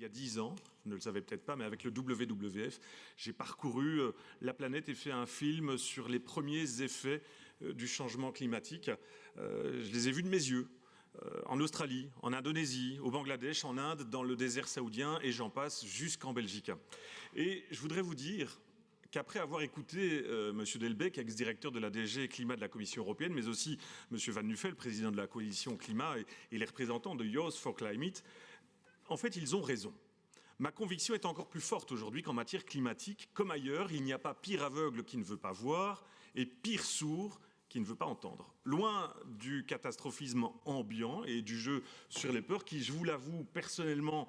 il y a 10 ans, je ne le savais peut-être pas, mais avec le WWF, j'ai parcouru la planète et fait un film sur les premiers effets du changement climatique. Je les ai vus de mes yeux. En Australie, en Indonésie, au Bangladesh, en Inde, dans le désert saoudien, et j'en passe jusqu'en Belgique. Et je voudrais vous dire qu'après avoir écouté M. Delbecq, ex-directeur de la DG Climat de la Commission européenne, mais aussi M. Van Nuffel, président de la coalition Climat, et les représentants de Youth for Climate, en fait, ils ont raison. Ma conviction est encore plus forte aujourd'hui qu'en matière climatique, comme ailleurs, il n'y a pas pire aveugle qui ne veut pas voir, et pire sourd qui ne veut pas entendre. Loin du catastrophisme ambiant et du jeu sur les peurs qui, je vous l'avoue, personnellement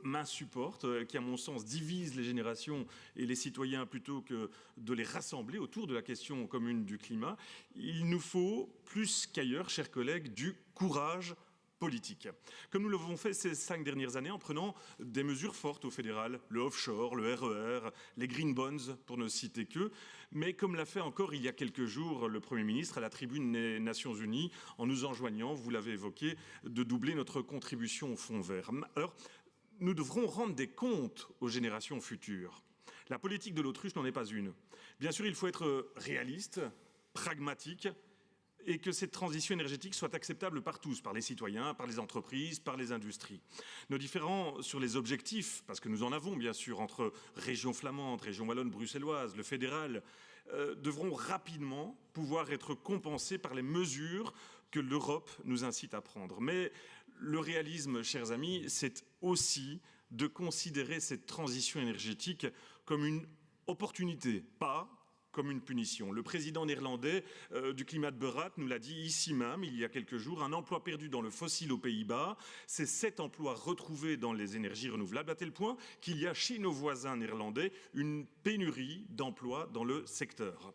m'insupporte, qui à mon sens divise les générations et les citoyens plutôt que de les rassembler autour de la question commune du climat, il nous faut, plus qu'ailleurs, chers collègues, du courage politique. Comme nous l'avons fait ces 5 dernières années en prenant des mesures fortes au fédéral, le offshore, le RER, les green bonds, pour ne citer que, mais comme l'a fait encore il y a quelques jours le Premier ministre à la tribune des Nations Unies, en nous enjoignant, vous l'avez évoqué, de doubler notre contribution au Fonds vert. Alors, nous devrons rendre des comptes aux générations futures. La politique de l'autruche n'en est pas une. Bien sûr, il faut être réaliste, pragmatique, et que cette transition énergétique soit acceptable par tous, par les citoyens, par les entreprises, par les industries. Nos différends sur les objectifs, parce que nous en avons bien sûr, entre région flamande, région wallonne, bruxelloise, le fédéral, devront rapidement pouvoir être compensés par les mesures que l'Europe nous incite à prendre. Mais le réalisme, chers amis, c'est aussi de considérer cette transition énergétique comme une opportunité, pas comme une punition. Le président néerlandais du Klimaatberaad nous l'a dit ici même, il y a quelques jours, un emploi perdu dans le fossile aux Pays-Bas, c'est 7 emplois retrouvés dans les énergies renouvelables, à tel point qu'il y a chez nos voisins néerlandais une pénurie d'emplois dans le secteur.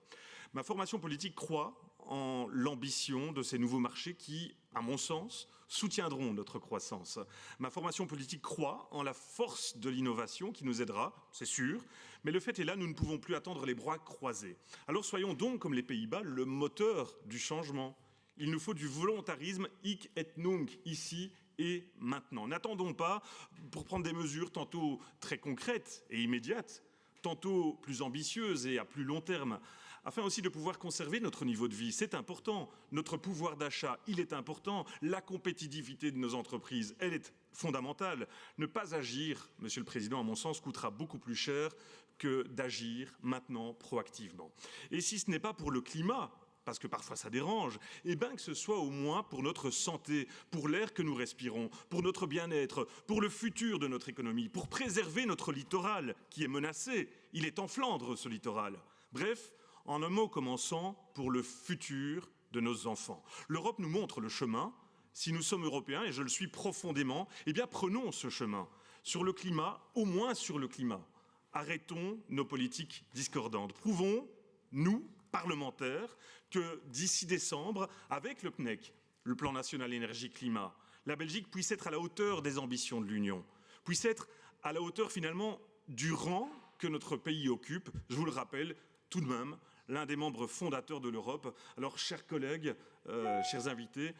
Ma formation politique croit en l'ambition de ces nouveaux marchés qui, à mon sens, soutiendront notre croissance. Ma formation politique croit en la force de l'innovation qui nous aidera, c'est sûr, mais le fait est là, nous ne pouvons plus attendre les bras croisés. Alors soyons donc, comme les Pays-Bas, le moteur du changement. Il nous faut du volontarisme hic et nunc, ici et maintenant. N'attendons pas pour prendre des mesures tantôt très concrètes et immédiates, tantôt plus ambitieuses et à plus long terme, afin aussi de pouvoir conserver notre niveau de vie. C'est important. Notre pouvoir d'achat, il est important. La compétitivité de nos entreprises, elle est fondamentale. Ne pas agir, Monsieur le Président, à mon sens, coûtera beaucoup plus cher que d'agir maintenant proactivement. Et si ce n'est pas pour le climat, parce que parfois ça dérange, eh bien que ce soit au moins pour notre santé, pour l'air que nous respirons, pour notre bien-être, pour le futur de notre économie, pour préserver notre littoral qui est menacé. Il est en Flandre, ce littoral. Bref, en un mot commençant, pour le futur de nos enfants. L'Europe nous montre le chemin. Si nous sommes Européens, et je le suis profondément, eh bien prenons ce chemin. Sur le climat, au moins sur le climat. Arrêtons nos politiques discordantes. Prouvons, nous, parlementaires, que d'ici décembre, avec le PNEC, le Plan national énergie-climat, la Belgique puisse être à la hauteur des ambitions de l'Union, puisse être à la hauteur finalement du rang que notre pays occupe, je vous le rappelle, tout de même, l'un des membres fondateurs de l'Europe. Alors, chers collègues, chers invités,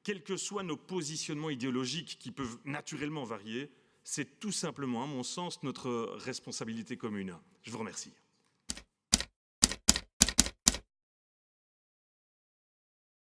quels que soient nos positionnements idéologiques qui peuvent naturellement varier, c'est tout simplement, à mon sens, notre responsabilité commune. Je vous remercie.